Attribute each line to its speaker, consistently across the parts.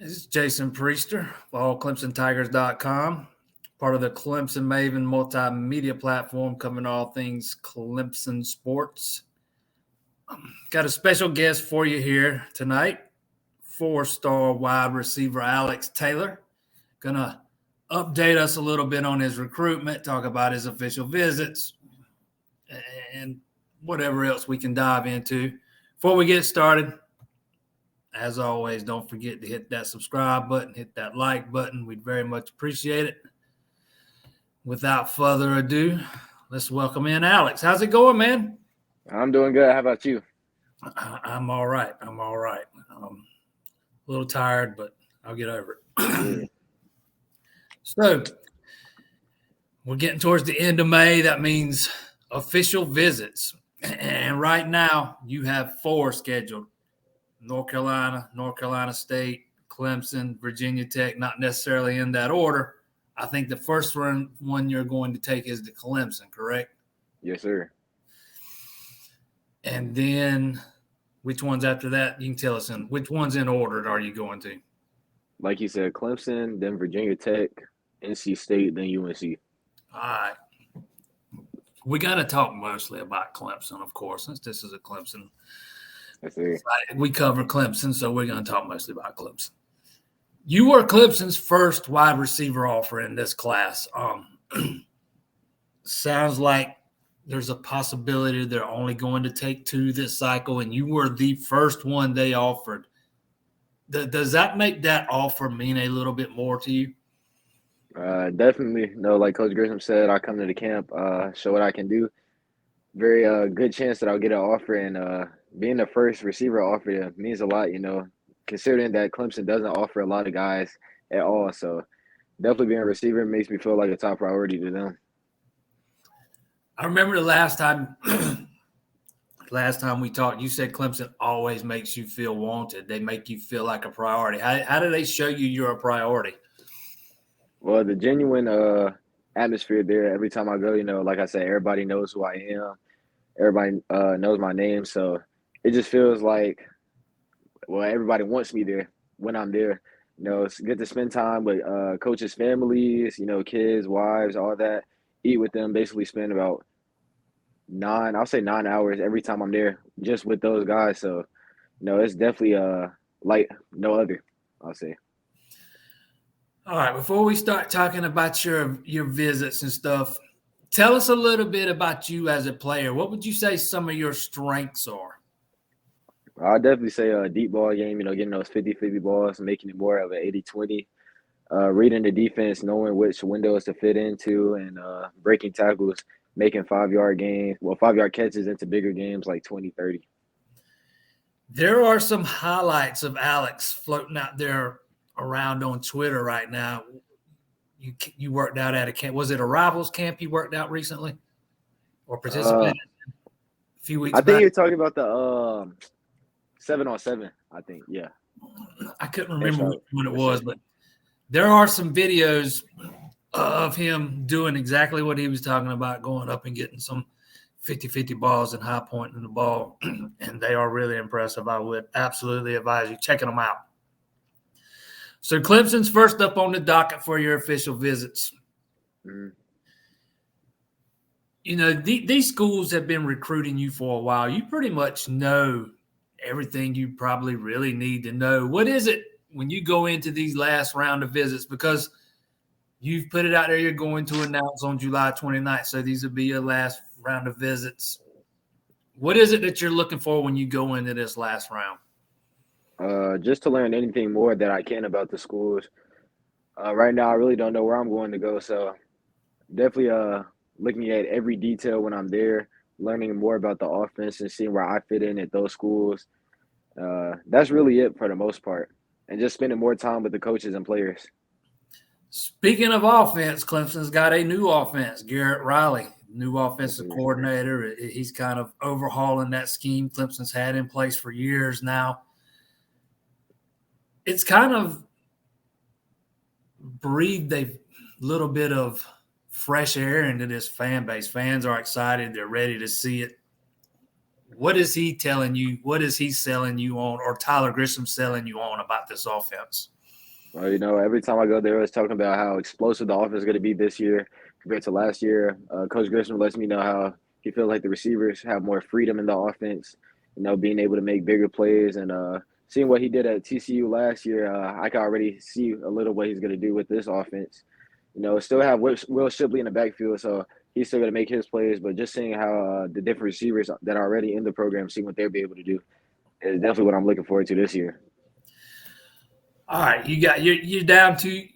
Speaker 1: This is Jason Priester of allclemsontigers.com, part of the Clemson Maven multimedia platform covering all things Clemson sports. Got a special guest for you here tonight, four-star wide receiver Alex Taylor. Going to update us a little bit on his recruitment, talk about his official visits, and whatever else we can dive into. Before we get started, as always, don't forget to hit that subscribe button, hit that like button. We'd very much appreciate it. Without further ado, let's welcome in Alex. How's it going, man?
Speaker 2: I'm doing good. How about you?
Speaker 1: I'm all right. A little tired, but I'll get over it. So we're getting towards the end of May. That means official visits. And right now you have 4 scheduled. North Carolina State, Clemson, Virginia Tech, not necessarily in that order. I think the first one you're going to take is the Clemson, correct?
Speaker 2: Yes, sir.
Speaker 1: And then which ones after that? You can tell us which ones in order are you going to?
Speaker 2: Like you said, Clemson, then Virginia Tech, NC State, then UNC.
Speaker 1: All right. We got to talk mostly about Clemson, of course, since this is a Clemson.
Speaker 2: Yes, sir.
Speaker 1: We cover Clemson, so we're going to talk mostly about Clemson. You were Clemson's first wide receiver offer in this class. Sounds like there's a possibility they're only going to take 2 this cycle, and you were the first one they offered. Does that make that offer mean a little bit more to you?
Speaker 2: Definitely. No, like Coach Grissom said, I come to the camp, show what I can do. Very good chance that I'll get an offer, and being the first receiver offer means a lot, considering that Clemson doesn't offer a lot of guys at all. So definitely being a receiver makes me feel like a top priority to them.
Speaker 1: I remember the last time we talked, you said Clemson always makes you feel wanted. They make you feel like a priority. How do they show you you're a priority?
Speaker 2: Well, the genuine atmosphere there, every time I go, like I said, everybody knows who I am. Everybody knows my name. So it just feels like, well, everybody wants me there when I'm there. It's good to spend time with coaches' families, kids, wives, all that. Eat with them, basically spend about 9 hours every time I'm there just with those guys. So, it's definitely like no other, I'll say.
Speaker 1: All right, before we start talking about your visits and stuff, tell us a little bit about you as a player. What would you say some of your strengths are?
Speaker 2: I'll definitely say a deep ball game, getting those 50-50 balls, making it more of an 80-20. Reading the defense, knowing which windows to fit into, and breaking tackles, making 5-yard catches into bigger games like 20-30.
Speaker 1: There are some highlights of Alex floating out there around on Twitter right now. You worked out at a camp. Was it a Rivals camp you worked out recently or participated in a few weeks back?
Speaker 2: I think you're talking about the 7-on-7, I think. Yeah.
Speaker 1: I couldn't remember when it was, but there are some videos of him doing exactly what he was talking about, going up and getting some 50-50 balls and high pointing the ball, and they are really impressive. I would absolutely advise you checking them out. So Clemson's first up on the docket for your official visits.
Speaker 2: Mm-hmm.
Speaker 1: These schools have been recruiting you for a while. You pretty much know everything you probably really need to know. What is it when you go into these last round of visits? Because you've put it out there, you're going to announce on July 29th, so these will be your last round of visits. What is it that you're looking for when you go into this last round?
Speaker 2: Just to learn anything more that I can about the schools. Right now, I really don't know where I'm going to go, so definitely looking at every detail when I'm there, learning more about the offense and seeing where I fit in at those schools. That's really it for the most part, and just spending more time with the coaches and players.
Speaker 1: Speaking of offense, Clemson's got a new offense. Garrett Riley, new offensive coordinator. He's kind of overhauling that scheme Clemson's had in place for years now. It's kind of breathed a little bit of fresh air into this fan base. Fans are excited. They're ready to see it. What is he telling you? What is he selling you on, or Tyler Grissom selling you on about this offense?
Speaker 2: Well, every time I go there, it's talking about how explosive the offense is going to be this year compared to last year. Coach Grissom lets me know how he feels like the receivers have more freedom in the offense, being able to make bigger plays. And seeing what he did at TCU last year, I can already see a little what he's going to do with this offense. Still have Will Shipley in the backfield, so he's still going to make his plays. But just seeing how the different receivers that are already in the program, seeing what they'll be able to do, is definitely what I'm looking forward to this year.
Speaker 1: All right, you're down to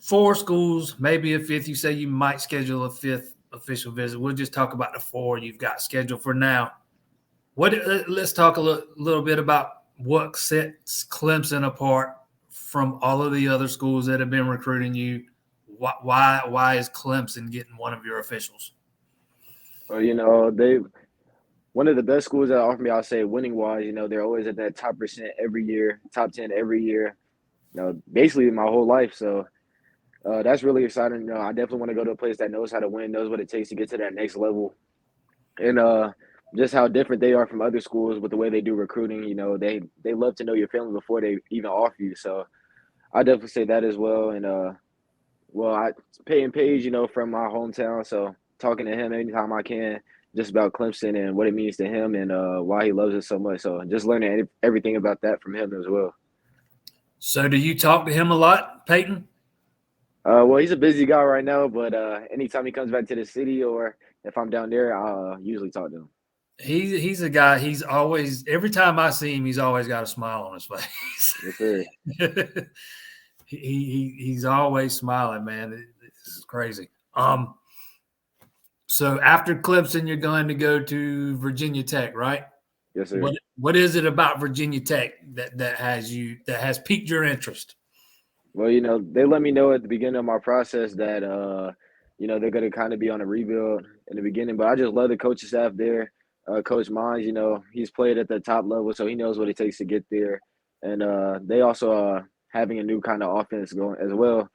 Speaker 1: 4 schools, maybe a fifth. You say you might schedule a 5th official visit. We'll just talk about the 4 you've got scheduled for now. Let's talk a little bit about what sets Clemson apart from all of the other schools that have been recruiting you. Why is Clemson getting one of your officials?
Speaker 2: Well, they one of the best schools that offer me, I'll say, winning wise. They're always at that top percent every year, top 10 every year. Basically my whole life. So that's really exciting. I definitely want to go to a place that knows how to win, knows what it takes to get to that next level, and just how different they are from other schools with the way they do recruiting. They love to know your family before they even offer you. So I definitely say that as well. And I Peyton Page, from my hometown, so talking to him anytime I can, just about Clemson and what it means to him and why he loves it so much. So just learning everything about that from him as well.
Speaker 1: So do you talk to him a lot, Peyton?
Speaker 2: Well, he's a busy guy right now, but anytime he comes back to the city or if I'm down there, I'll usually talk to him.
Speaker 1: He's a guy. He's always, every time I see him, he's always got a smile on his face.
Speaker 2: Yes, sir.
Speaker 1: He's always smiling, man. This is crazy. So after Clemson, you're going to go to Virginia Tech, right?
Speaker 2: Yes, sir.
Speaker 1: What is it about Virginia Tech that has piqued your interest?
Speaker 2: Well, they let me know at the beginning of my process that they're going to kind of be on a rebuild in the beginning, but I just love the coaching staff there. Coach Mines, he's played at the top level, so he knows what it takes to get there. And they also having a new kind of offense going as well.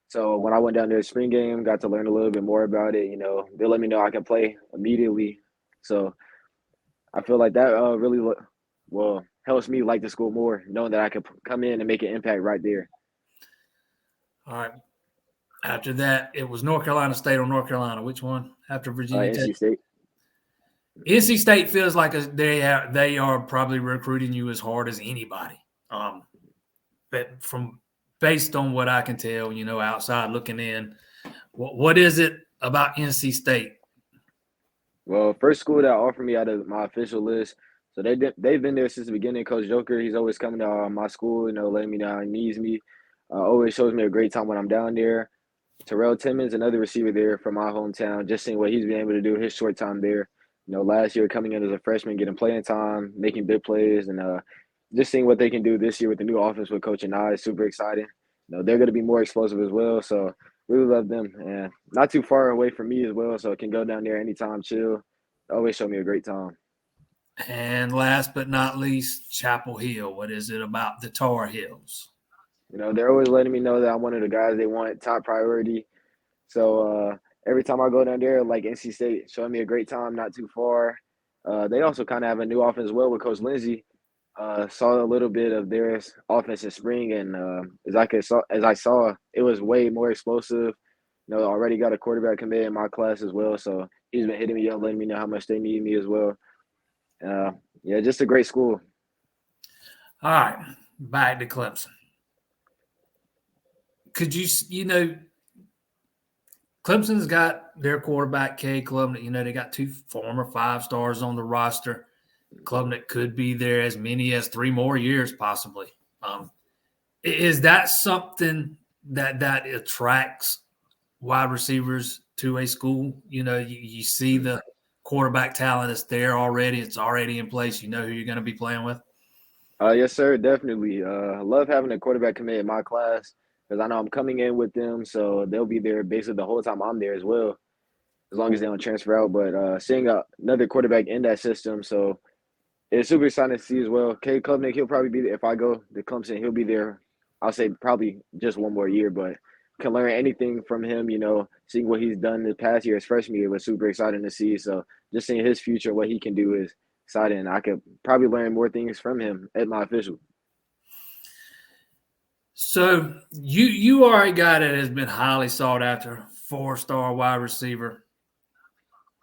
Speaker 2: So when I went down there spring game, got to learn a little bit more about it. They let me know I can play immediately. So I feel like that really helps me like the school more, knowing that I can come in and make an impact right there.
Speaker 1: All right. After that, it was North Carolina State or North Carolina. Which one after Virginia Tech?
Speaker 2: NC State.
Speaker 1: NC State feels like they are probably recruiting you as hard as anybody. But based on what I can tell, outside looking in, what is it about NC State?
Speaker 2: Well, first school that offered me out of my official list. So they've been there since the beginning. Coach Joker, he's always coming to my school, letting me know he needs me. Always shows me a great time when I'm down there. Terrell Timmons, another receiver there from my hometown, just seeing what he's been able to do his short time there. Last year coming in as a freshman, getting playing time, making big plays, and just seeing what they can do this year with the new offense with Coach and I is super exciting. They're going to be more explosive as well, so really love them. And not too far away from me as well, so I can go down there anytime, chill. Always show me a great time.
Speaker 1: And last but not least, Chapel Hill. What is it about the Tar Heels?
Speaker 2: They're always letting me know that I'm one of the guys they want top priority. So every time I go down there, like NC State, showing me a great time, not too far. They also kind of have a new offense as well with Coach Lindsey. Saw a little bit of their offense in spring, and as I saw, it was way more explosive. Already got a quarterback commit in my class as well, so he's been hitting me up, letting me know how much they need me as well. Yeah, just a great school.
Speaker 1: All right, back to Clemson. Could Clemson's got their quarterback, K. Klubnik. They got 2 former 5-stars on the roster. Klubnik could be there as many as 3 more years, possibly. Is that something that attracts wide receivers to a school? You see the quarterback talent that's there already. It's already in place. You know who you're going to be playing with.
Speaker 2: Yes, sir, definitely. I love having a quarterback commit in my class because I know I'm coming in with them, so they'll be there basically the whole time I'm there as well, as long as they don't transfer out. But seeing another quarterback in that system, so it's super exciting to see as well. K. Klubnik, he'll probably be there. If I go to Clemson, he'll be there, I'll say probably just one more year, but can learn anything from him, seeing what he's done the past year, his freshman year was super exciting to see. So just seeing his future, what he can do is exciting. I could probably learn more things from him at my official.
Speaker 1: So you are a guy that has been highly sought after, 4-star wide receiver.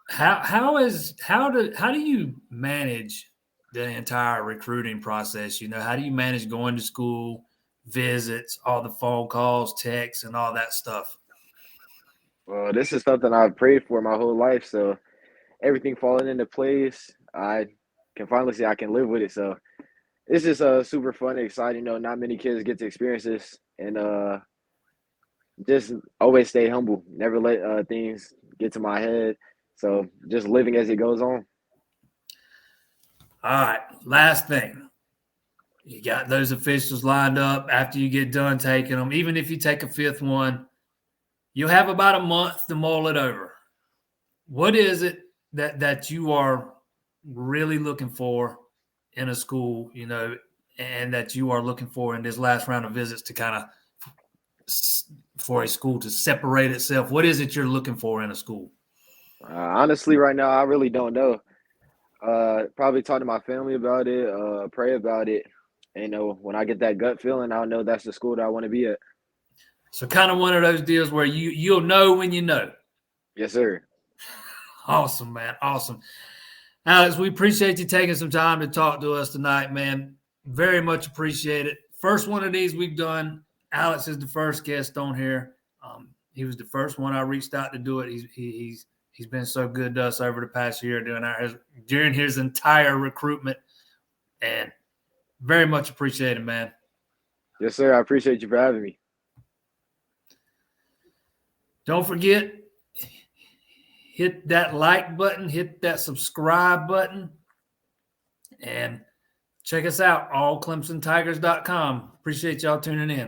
Speaker 1: How do you manage the entire recruiting process? How do you manage going to school, visits, all the phone calls, texts, and all that stuff?
Speaker 2: Well, this is something I've prayed for my whole life, so everything falling into place, I can finally say I can live with it. So it's just super fun and exciting. Not many kids get to experience this, and just always stay humble. Never let things get to my head. So just living as it goes on.
Speaker 1: All right, last thing. You got those officials lined up after you get done taking them. Even if you take a fifth one, you'll have about a month to mull it over. What is it that you are really looking for in a school, and that you are looking for in this last round of visits to kind of for a school to separate itself? What is it you're looking for in a school?
Speaker 2: Honestly, right now, I really don't know. Probably talk to my family about it, pray about it. And when I get that gut feeling, I'll know that's the school that I want to be at.
Speaker 1: So kind of one of those deals where you'll know when you know.
Speaker 2: Yes, sir.
Speaker 1: Awesome, man. Awesome. Alex, we appreciate you taking some time to talk to us tonight, man. Very much appreciate it. First one of these we've done. Alex is the first guest on here. He was the first one I reached out to do it. He's been so good to us over the past year during his entire recruitment, and very much appreciated, man.
Speaker 2: Yes, sir. I appreciate you for having me.
Speaker 1: Don't forget, hit that like button, hit that subscribe button, and check us out, allclemsontigers.com. Appreciate y'all tuning in.